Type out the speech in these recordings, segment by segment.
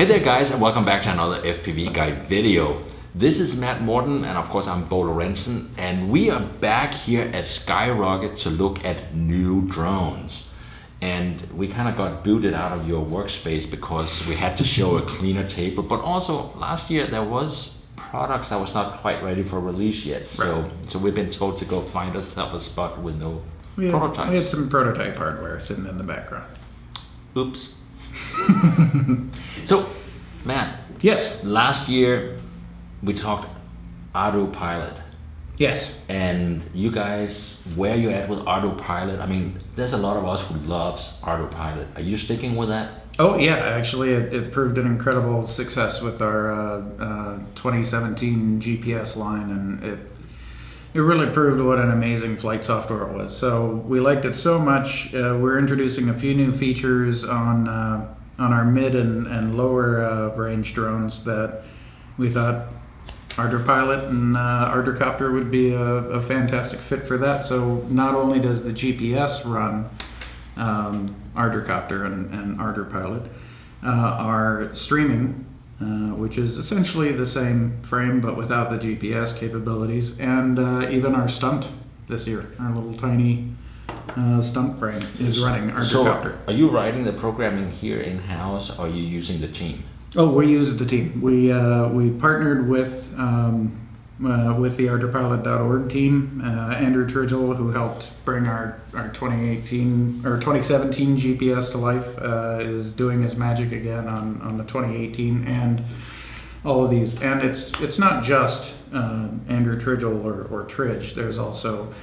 Hey there guys, and welcome back to another FPV guide video. This is Matt Morton, and of course I'm Bo Lorentzen, and we are back here at SkyRocket to look at new drones. And we kind of got booted out of your workspace because we had to show a cleaner table, but also last year there was products that was not quite ready for release yet. So we've been told to go find ourselves a spot with no prototypes. We had some prototype hardware sitting in the background. Oops. So, Matt. Yes. Last year we talked autopilot. Yes. And you guys, where you at with autopilot? I mean, there's a lot of us who loves autopilot. Are you sticking with that? Oh yeah, actually it proved an incredible success with our 2017 GPS line, and it really proved what an amazing flight software it was. So we liked it so much. We're introducing a few new features on our mid and lower range drones that we thought Autopilot and Ardrocopter would be a fantastic fit for that. So not only does the GPS run Ardrocopter and Ardropilot, our streaming, which is essentially the same frame but without the GPS capabilities, and even our stunt this year, our little tiny stunt frame is running Ardrocopter. So are you writing the programming here in-house, or are you using the team? Oh, we use the team. We partnered with the Ardropilot.org team. Andrew Trigel, who helped bring our 2018 or 2017 GPS to life, is doing his magic again on the 2018 and all of these. And it's not just Andrew Trigel or Tridge. There's also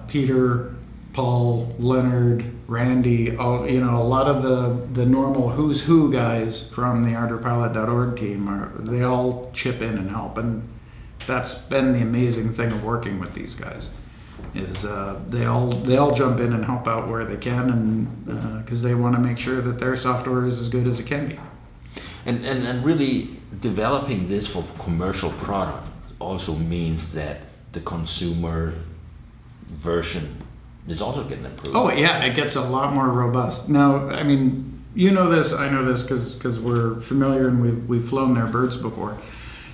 Peter, Paul, Leonard, Randy, a lot of the normal who's who guys from the Ardropilot.org team, they all chip in and help, and that's been the amazing thing of working with these guys, is they all jump in and help out where they can, and because they want to make sure that their software is as good as it can be. And really developing this for commercial product also means that the consumer version is also getting improved. Oh yeah, it gets a lot more robust. Now, I mean, you know this, I know this because we're familiar and we've flown their birds before.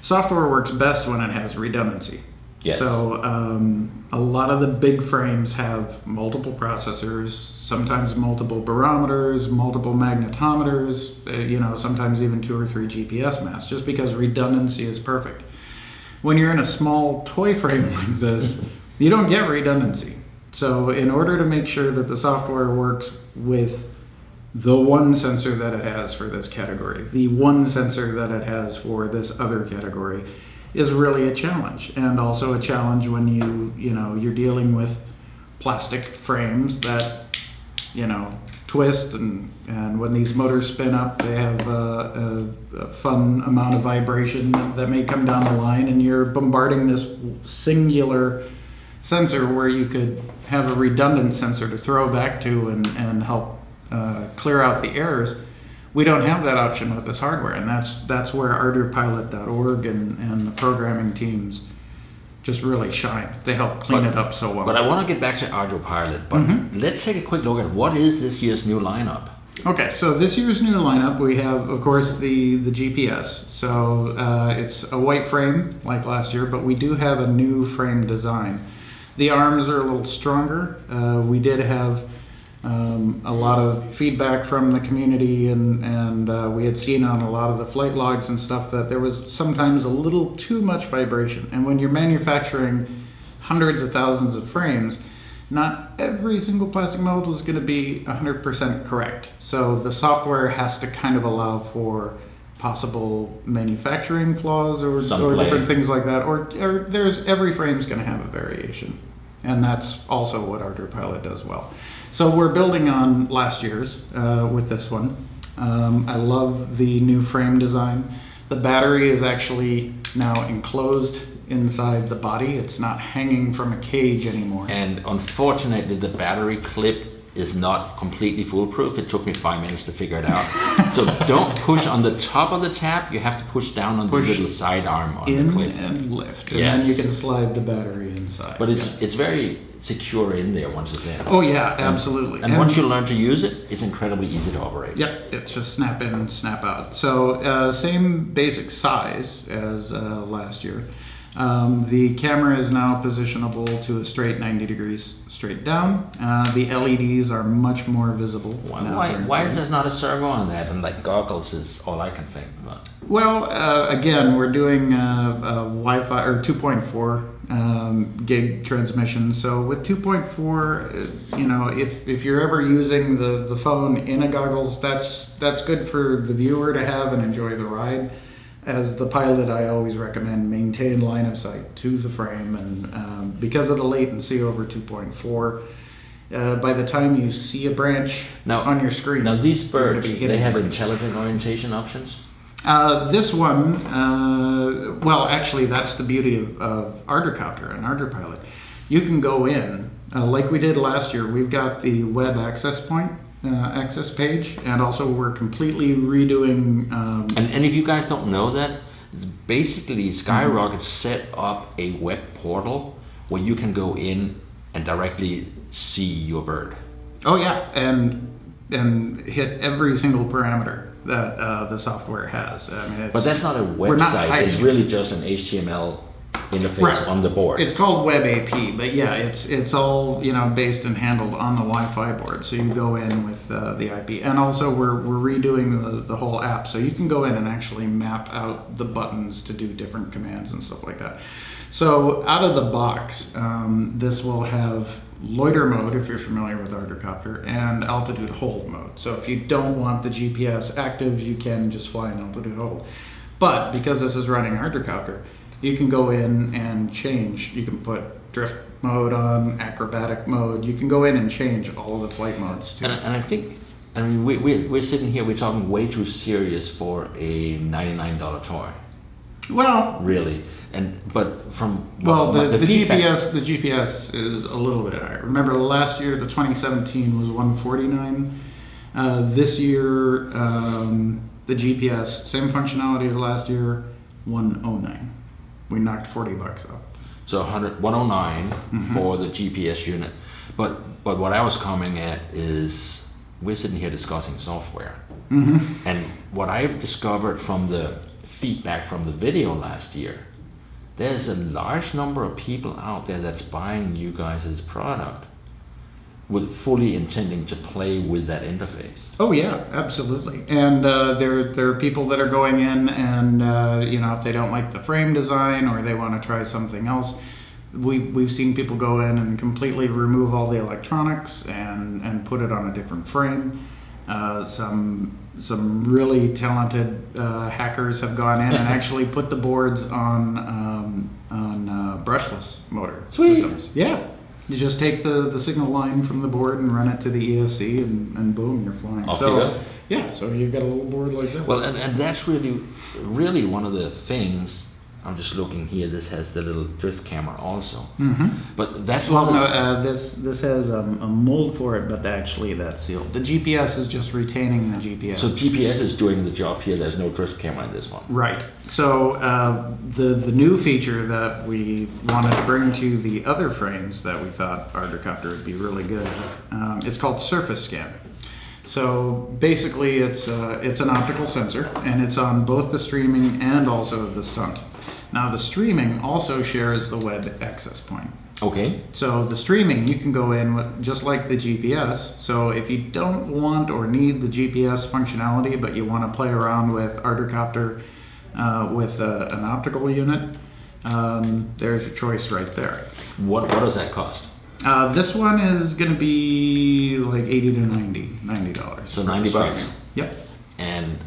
Software works best when it has redundancy. Yes. So a lot of the big frames have multiple processors, sometimes multiple barometers, multiple magnetometers, sometimes even 2 or 3 GPS masts, just because redundancy is perfect. When you're in a small toy frame like this, you don't get redundancy. So in order to make sure that the software works with the one sensor that it has for this category, the one sensor that it has for this other category, is really a challenge. And also a challenge when you're dealing with plastic frames that twist, and when these motors spin up, they have a fun amount of vibration that may come down the line, and you're bombarding this singular sensor where you could have a redundant sensor to throw back to and help clear out the errors. We don't have that option with this hardware, and that's where Ardropilot.org and the programming teams just really shine. They help clean it up so well. But I want to get back to Ardropilot, but let's take a quick look at what is this year's new lineup. Okay, so this year's new lineup, we have, of course, the GPS. So it's a white frame like last year, but we do have a new frame design. The arms are a little stronger. We did have a lot of feedback from the community, and we had seen on a lot of the flight logs and stuff that there was sometimes a little too much vibration. And when you're manufacturing hundreds of thousands of frames, not every single plastic mold was going to be 100% correct. So the software has to kind of allow for possible manufacturing flaws or different things like that, or every frame's going to have a variation, and that's also what Ardropilot does well. So we're building on last year's with this one. I love the new frame design. The battery is actually now enclosed inside the body. It's not hanging from a cage anymore. And unfortunately, the battery clip is not completely foolproof. It took me 5 minutes to figure it out. So don't push on the top of the tab. You have to push down on the little side arm on the clip. And lift. And Yes. then you can slide the battery inside. But it's very secure in there once it's in. Oh yeah, absolutely. And once you learn to use it, it's incredibly easy to operate. Yep, it's just snap in and snap out. So same basic size as last year. The camera is now positionable to a straight 90 degrees straight down. The LEDs are much more visible. Why is there not a servo on that? And like goggles is all I can think. But. Well, again, we're doing Wi-Fi or 2.4 gig transmission. So with 2.4, you know, if you're ever using the phone in a goggles, that's good for the viewer to have and enjoy the ride. As the pilot, I always recommend maintain line of sight to the frame, and because of the latency over 2.4, by the time you see a branch on your screen, now these birds, they have branch. intelligent orientation options. This one, well, actually, that's the beauty of Ardercopter and Arderpilot. You can go in, like we did last year. We've got the web access point. Access page, and also we're completely redoing. And if you guys don't know that, basically SkyRocket set up a web portal where you can go in and directly see your bird. Oh yeah, and hit every single parameter that the software has. I mean, but that's not a website. It's really just an HTML interface on the board. It's called Web AP, but yeah, it's all based and handled on the Wi-Fi board. So you go in with the IP, and also we're redoing the whole app, so you can go in and actually map out the buttons to do different commands and stuff like that. So out of the box, this will have loiter mode, if you're familiar with Ardercopter, and altitude hold mode. So if you don't want the GPS active, you can just fly in altitude hold. But because this is running Ardercopter, you can go in and change. You can put drift mode on, acrobatic mode. You can go in and change all of the flight modes too. And I think, I mean, we're sitting here, we're talking way too serious for a $99 toy. Well, really, but from the feedback, the GPS is a little bit higher. Remember last year, the 2017 was $149. This year, the GPS, same functionality as last year, $109. We knocked $40 off. So 109 for the GPS unit. But what I was coming at is we're sitting here discussing software. And what I discovered from the feedback from the video last year, there's a large number of people out there that's buying you guys' product with fully intending to play with that interface. Oh yeah, absolutely. And there are people that are going in and if they don't like the frame design or they want to try something else, we've seen people go in and completely remove all the electronics and put it on a different frame. Some really talented hackers have gone in and actually put the boards on brushless motor systems. Yeah. You just take the signal line from the board and run it to the ESC, and boom, you're flying. Off you go. Yeah, so you've got a little board like that. Well, and that's really one of the things. I'm just looking here. This has the little drift camera also. But that's this has a mold for it, but actually that's sealed. The GPS is just retaining the GPS. So GPS is doing the job here. There's no drift camera in this one. Right. So the new feature that we wanted to bring to the other frames that we thought Ardercopter would be really good at, it's called Surface Scan. So basically, it's an optical sensor, and it's on both the streaming and also the stunt. Now the streaming also shares the web access point. Okay. So the streaming, you can go in with just like the GPS. So if you don't want or need the GPS functionality, but you want to play around with Ardercopter with an optical unit, there's your choice right there. What does that cost? This one is going to be like $80 to $90. So $90. Yep. And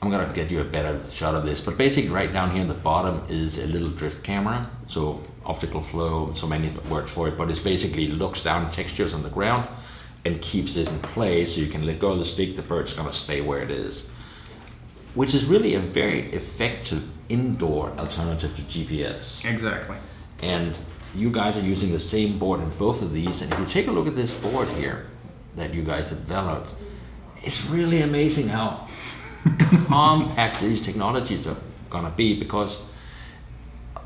I'm gonna get you a better shot of this, but basically right down here in the bottom is a little drift camera. So optical flow, so many words for it, but it's basically looks down at textures on the ground and keeps this in place, so you can let go of the stick, the bird's gonna stay where it is. Which is really a very effective indoor alternative to GPS. Exactly. And you guys are using the same board in both of these, and if you take a look at this board here that you guys developed, it's really amazing how compact these technologies are gonna be, because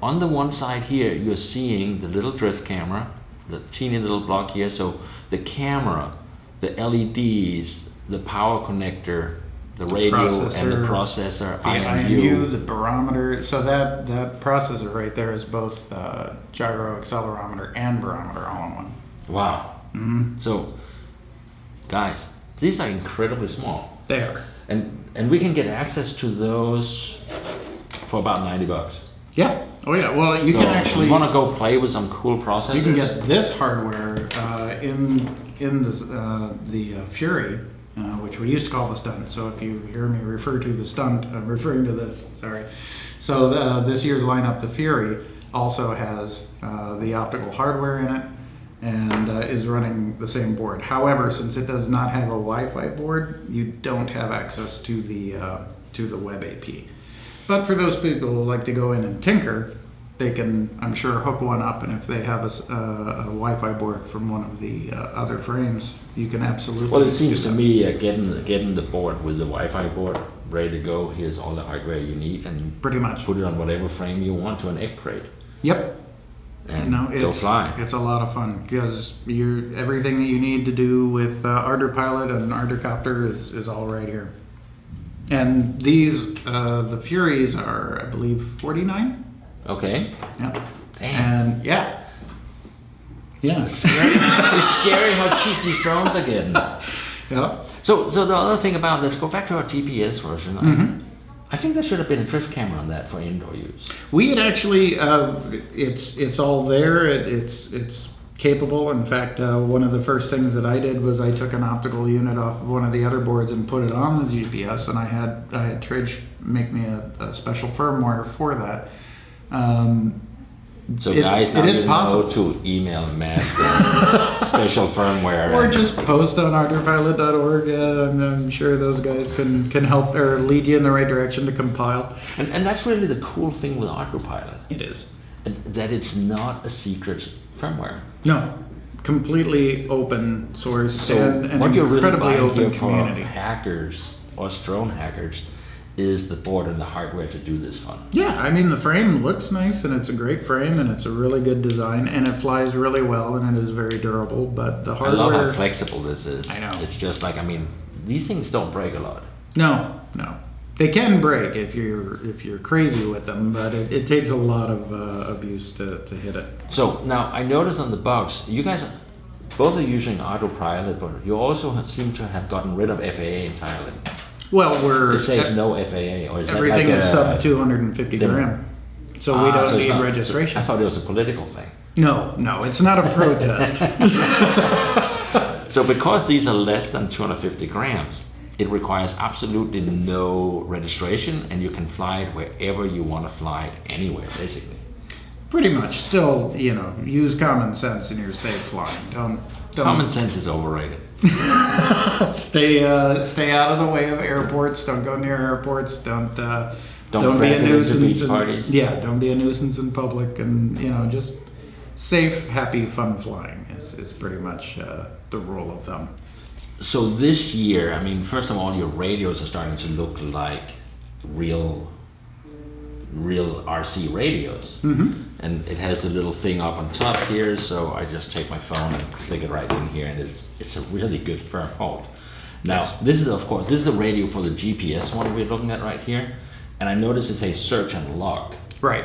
on the one side here, you're seeing the little drift camera, the teeny little block here, so the camera, the LEDs, the power connector, the radio and the processor, the IMU, the barometer. So that processor right there is both gyro, accelerometer, and barometer all in one. Wow. Mm-hmm. So, guys, these are incredibly small. They are. And we can get access to those for about $90. Yeah. Oh yeah. Well, you can actually. If you want to go play with some cool processors? You can get this hardware in the Fury, which we used to call the Stunt. So if you hear me refer to the Stunt, I'm referring to this. Sorry. So this year's lineup, the Fury, also has the optical hardware in it and is running the same board. However, since it does not have a Wi-Fi board, you don't have access to the web AP. But for those people who like to go in and tinker, they can, I'm sure, hook one up, and if they have a Wi-Fi board from one of the other frames, you can absolutely. Well, it seems to me getting the board with the Wi-Fi board ready to go. Here's all the hardware you need, and pretty much put it on whatever frame you want to an egg crate. Yep. And go fly. It's a lot of fun because everything that you need to do with Pilot and Ardrocopter is all right here. And these, the Furies are, I believe, $49. Okay. Yeah. Damn. And yeah. It's scary. It's scary how cheap these drones are getting. Yeah. So the other thing about, let's go back to our GPS version. Mm-hmm. I think there should have been a drift camera on that for indoor use. We had actually, it's all there. It's capable. In fact, one of the first things that I did was I took an optical unit off of one of the other boards and put it on the GPS, and I had Tridge make me a special firmware for that. So guys, now you know to email Matt special firmware. Or just post on ardrpilot.org, and I'm sure those guys can help or lead you in the right direction to compile. And that's really the cool thing with ArduPilot. It is. That it's not a secret firmware. No, completely open source, so and what you're incredibly really open here community. For hackers, us drone hackers, is the board and the hardware to do this fun. Yeah, I mean the frame looks nice, and it's a great frame, and it's a really good design, and it flies really well, and it is very durable. But the hardware, I love how flexible this is. I know. It's just like, I mean, these things don't break a lot. No. They can break if you're crazy with them, but it takes a lot of abuse to hit it. So now I noticed on the box, you guys both are using ArduPilot, but you also seem to have gotten rid of FAA entirely. Well, it says no FAA, or is everything that like is sub 250 gram, so we don't need registration. I thought it was a political thing. No, it's not a protest. So because these are less than 250 grams, it requires absolutely no registration, and you can fly it wherever you want to fly it, anywhere, basically. Pretty much. Still, use common sense in your safe flying. Don't. Common sense is overrated. Stay out of the way of airports. Don't go near airports. Don't be a nuisance. Parties. Yeah, don't be a nuisance in public, and just safe, happy, fun flying is pretty much the rule of thumb. So this year, I mean, first of all, your radios are starting to look like real RC radios. Mm-hmm. And it has a little thing up on top here, so I just take my phone and click it right in here, and it's a really good firm hold. Now, this is a radio for the GPS one we're looking at right here, and I notice it says search and lock. Right.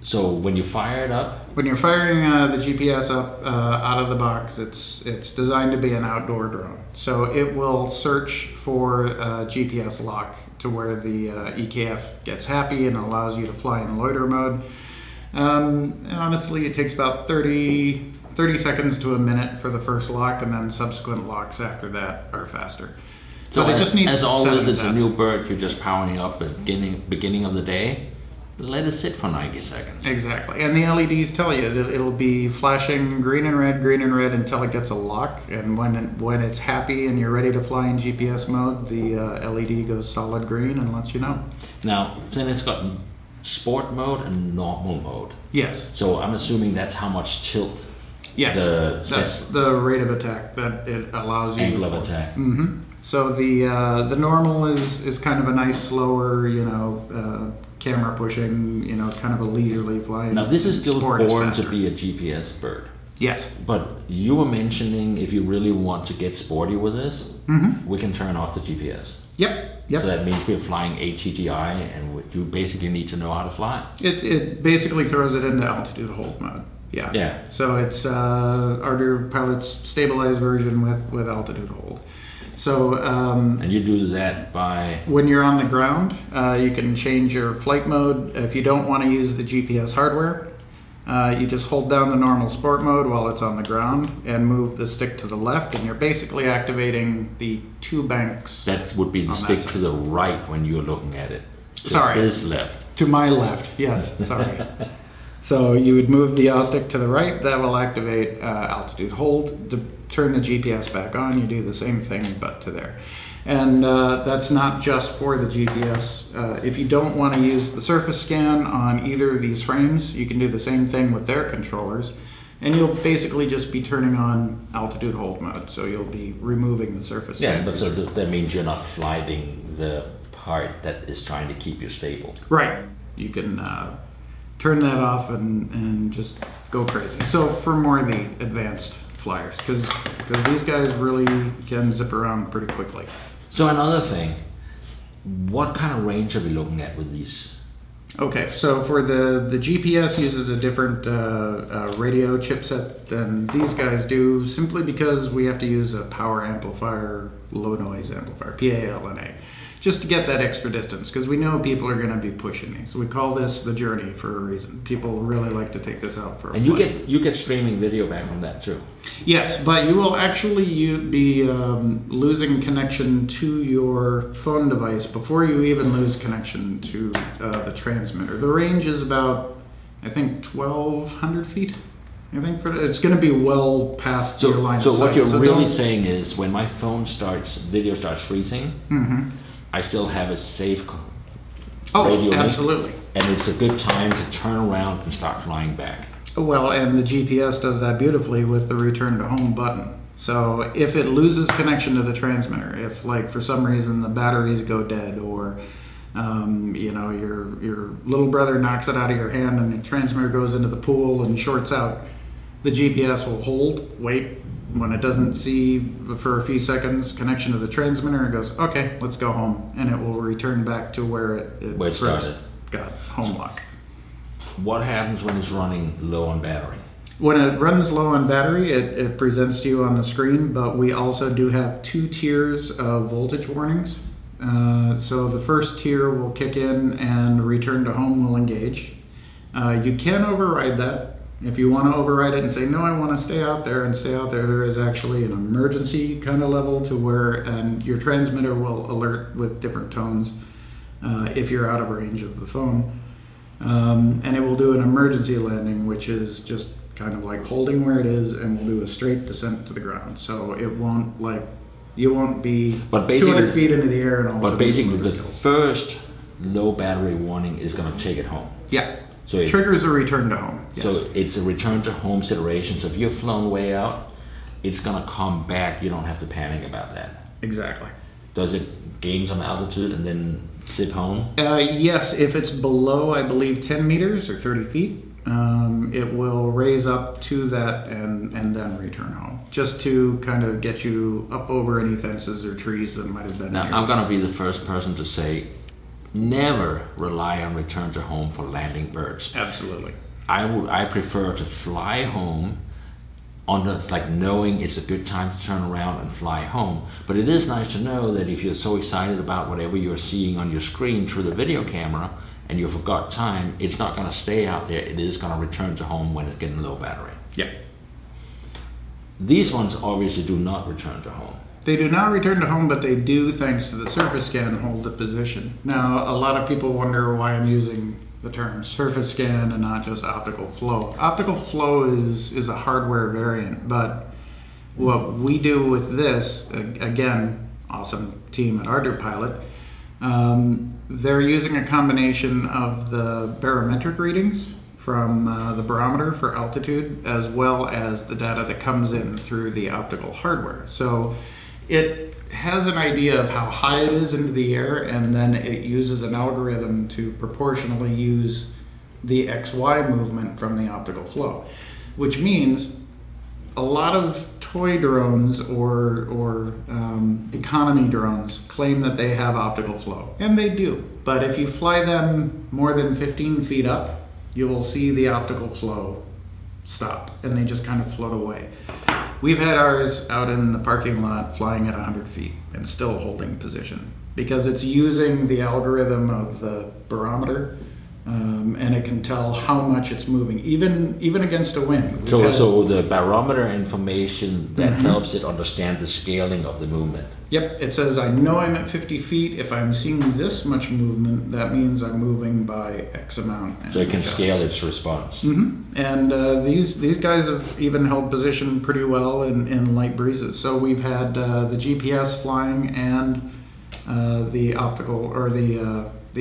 So when you fire it up, when you're firing the GPS up out of the box, it's designed to be an outdoor drone. So it will search for GPS lock to where the EKF gets happy and allows you to fly in loiter mode. And honestly, it takes about 30 seconds to a minute for the first lock, and then subsequent locks after that are faster. So it just needs as always, it's sets. a new bird. You're just powering up at the beginning of the day. Let it sit for 90 seconds. Exactly. And the LEDs tell you that it'll be flashing green and red until it gets a lock. And when it's happy and you're ready to fly in GPS mode, the LED goes solid green and lets you know. Now, then it's got sport mode and normal mode. Yes. So I'm assuming that's how much tilt. Yes. That's the rate of attack that it allows you. Angle of attack. Mm-hmm. So the normal is kind of a nice slower, camera pushing, kind of a leisurely flying. Now this is still Sport born is to faster. be a GPS bird. Yes. But you were mentioning if you really want to get sporty with this, we can turn off the GPS. Yep. So that means we're flying ATGI, and you basically need to know how to fly. It basically throws it into altitude hold mode. Yeah. Yeah. So it's our pilot's stabilized version with altitude hold. So and you do that by when you're on the ground, you can change your flight mode. If you don't want to use the GPS hardware, you just hold down the normal sport mode while it's on the ground and move the stick to the left, and you're basically activating the two banks. that would be the on stick that to the right when you're looking at it. So Sorry. it is left. To my left, yes, sorry. So you would move the yaw stick to the right, that will activate altitude hold. To turn the GPS back on, you do the same thing but to there. And that's not just for the GPS. If you don't want to use the surface scan on either of these frames, you can do the same thing with their controllers. And you'll basically just be turning on altitude hold mode, so you'll be removing the surface Yeah, scan. but so that means you're not flying the part that is trying to keep you stable. Right. You can turn that off and just go crazy. So for more of the advanced flyers, because these guys really can zip around pretty quickly. So another thing, what kind of range are we looking at with these? Okay, so for the GPS uses a different radio chipset than these guys do, simply because we have to use a power amplifier, low noise amplifier, PALNA, just to get that extra distance, because we know people are going to be pushing these. We call this the journey for a reason. People really like to take this out for a And flight. you get streaming video back from that too. Yes, but you will actually be losing connection to your phone device before you even lose connection to the transmitter. The range is about, I think, 1,200 feet. I think it's going to be well past your line of sight. So what you're really don't- saying is when my phone video starts freezing, I still have a safe radio link, absolutely. and it's a good time to turn around and start flying back. Well, and the GPS does that beautifully with the return to home button. So if it loses connection to the transmitter, if like for some reason the batteries go dead, or your little brother knocks it out of your hand and the transmitter goes into the pool and shorts out, the GPS will wait. When it doesn't see for a few seconds connection to the transmitter, it goes, okay, let's go home, and it will return back to where it Where it first started. got home lock. What happens when it's running low on battery? When it runs low on battery, it presents to you on the screen, but we also do have 2 tiers of voltage warnings. So the first tier will kick in and return to home will engage. You can override that. If you want to override it and say, no, I want to stay out there, there is actually an emergency kind of level to where, and your transmitter will alert with different tones if you're out of range of the phone. And it will do an emergency landing, which is just kind of like holding where it is, and will do a straight descent to the ground. So it won't you won't be But basically- 200 feet into the air and all But of a sudden basically, motor the kills. first low battery warning is going to take it home. Yeah. So it, Triggers a return to home. Yes. so it's a return to home situation. So if you're flown way out, it's going to come back. You don't have to panic about that. Exactly. Does it gain some altitude and then zip home? Yes, if it's below, I believe, 10 meters or 30 feet, it will raise up to that and then return home, just to kind of get you up over any fences or trees that might have been Now, near. I'm going to be the first person to say, never rely on return to home for landing birds. Absolutely. I prefer to fly home on the, like, knowing it's a good time to turn around and fly home. But it is nice to know that if you're so excited about whatever you're seeing on your screen through the video camera and you forgot time, it's not going to stay out there. It is going to return to home when it's getting low battery. Yeah. These ones obviously do not return to home. They do not return to home, but they do, thanks to the surface scan, hold the position. Now, a lot of people wonder why I'm using the term surface scan and not just optical flow. Optical flow is a hardware variant, but what we do with this, again, awesome team at Ardor Pilot, they're using a combination of the barometric readings from the barometer for altitude, as well as the data that comes in through the optical hardware. So it has an idea of how high it is into the air, and then it uses an algorithm to proportionally use the XY movement from the optical flow, which means a lot of toy drones or economy drones claim that they have optical flow, and they do. But if you fly them more than 15 feet up, you will see the optical flow stop, and they just kind of float away. We've had ours out in the parking lot flying at 100 feet and still holding position because it's using the algorithm of the barometer, and it can tell how much it's moving, even against a wind. So the barometer information that helps it understand the scaling of the movement. Yep, it says I know I'm at 50 feet. If I'm seeing this much movement, that means I'm moving by X amount. So it can scale its response. And these guys have even held position pretty well in light breezes. So we've had the GPS flying and the optical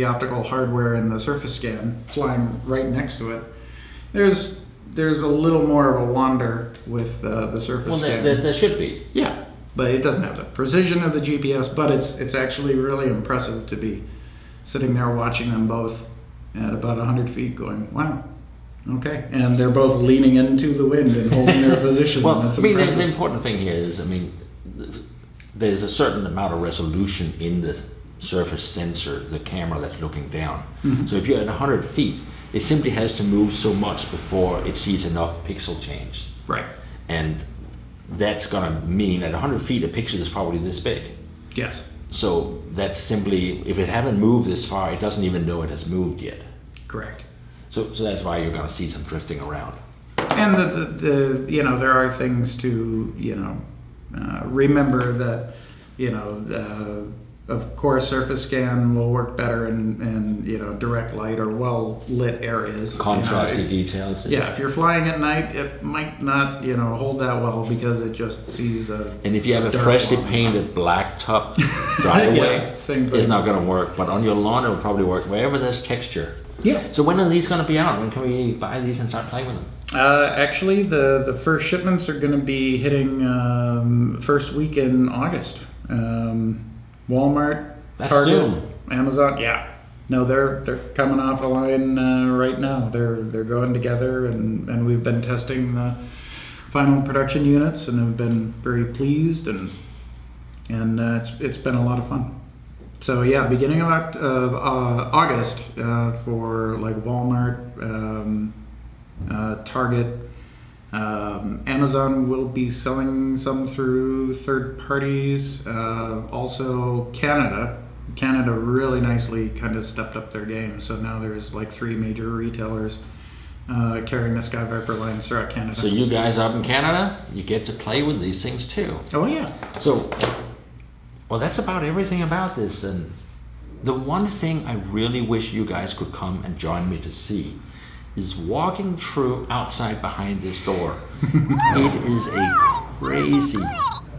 optical hardware and the surface scan flying right next to it. There's a little more of a wander with the surface scan. There should be. Yeah, but it doesn't have the precision of the GPS. But it's actually really impressive to be sitting there watching them both at about 100 feet, going, wow. Okay, and they're both leaning into the wind and holding their position. Well, That's I mean, impressive. the important thing here is, there's a certain amount of resolution in the surface sensor, the camera that's looking down. So if you're at 100 feet, it simply has to move so much before it sees enough pixel change. Right. And that's going to mean at 100 feet, a pixel is probably this big. Yes. So that's simply, if it haven't moved this far, it doesn't even know it has moved yet. Correct. So that's why you're going to see some drifting around. And the there are things to remember that of course surface scan will work better in direct light or well lit areas. Contrasty details. Yeah, if you're flying at night, it might not hold that well because it just sees a. And if you have a freshly painted black top driveway, same thing. It's not going to work. But on your lawn, it'll probably work wherever there's texture. Yeah. So when are these going to be out? When can we buy these and start playing with them? Actually, the first shipments are going to be hitting first week in August. Walmart, That's Target, soon. Amazon. Yeah. No, they're coming off the line right now. They're going together, and we've been testing the final production units and have been very pleased, and it's been a lot of fun. So yeah, beginning of August for like Walmart, Target, Amazon will be selling some through third parties. Also Canada really nicely kind of stepped up their game. So now there's like 3 major retailers carrying the Sky Viper lines throughout Canada. So you guys up in Canada, you get to play with these things too. Oh yeah. So, well, that's about everything about this. And the one thing I really wish you guys could come and join me to see is walking through outside behind this door. It is a crazy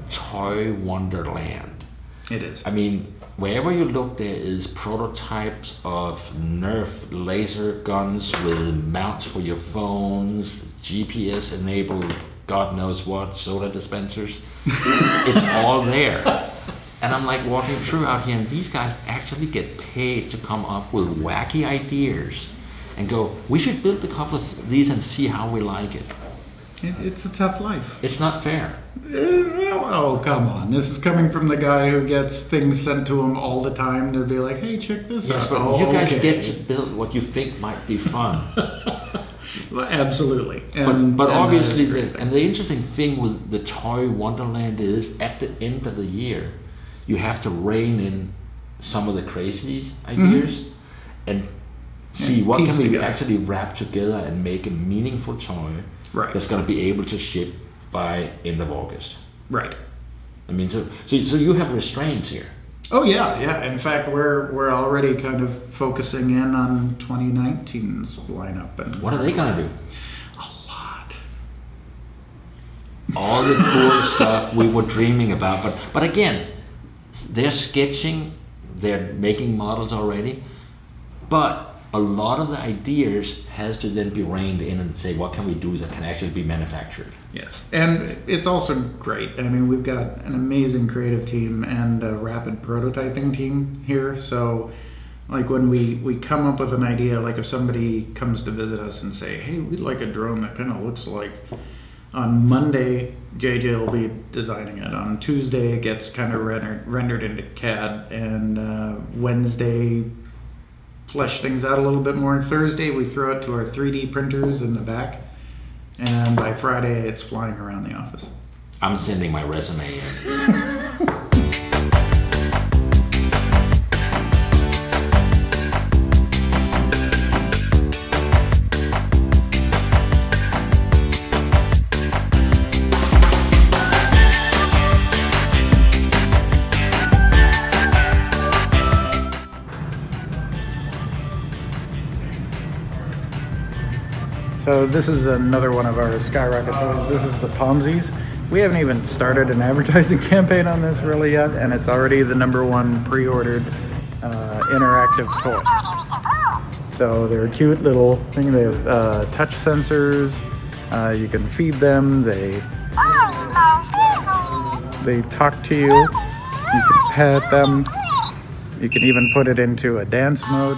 toy wonderland. It is. I mean, wherever you look, there is prototypes of Nerf laser guns with mounts for your phones, GPS enabled God knows what, soda dispensers. It's all there. And I'm like walking through out here, and these guys actually get paid to come up with wacky ideas and go, we should build a couple of these and see how we like it. It's a tough life. It's not fair. Oh, come on. This is coming from the guy who gets things sent to him all the time to be like, hey, check this Yes, out. but you guys get to build what you think might be fun. Well, absolutely. But obviously, that is a great the interesting thing with the Toy Wonderland is at the end of the year, you have to rein in some of the crazy ideas and see what piece can we together. actually wrap together and make a meaningful toy that's going to be able to ship by end of August. Right. I mean, so you have restraints here. Oh yeah. In fact, we're already kind of focusing in on 2019's lineup. And What are they going to do? A lot. All the cool stuff we were dreaming about, but again, they're sketching they're making models already, but a lot of the ideas has to then be reined in and say, what can we do that can actually be manufactured? Yes, and it's also great. I mean, we've got an amazing creative team and a rapid prototyping team here. So, like when we come up with an idea, like if somebody comes to visit us and say, hey, we'd like a drone that kind of looks like, on Monday, JJ will be designing it. On Tuesday, it gets kind of rendered into CAD, and Wednesday, flesh things out a little bit more. Thursday, we throw it to our 3D printers in the back, and by Friday, it's flying around the office. I'm sending my resume in. So this is another one of our SkyRocket toys. This is the Pomsies. We haven't even started an advertising campaign on this really yet, and it's already the #1 pre-ordered interactive toy. So they're a cute little thing. They have touch sensors. You can feed them. They talk to you. You can pet them. You can even put it into a dance mode.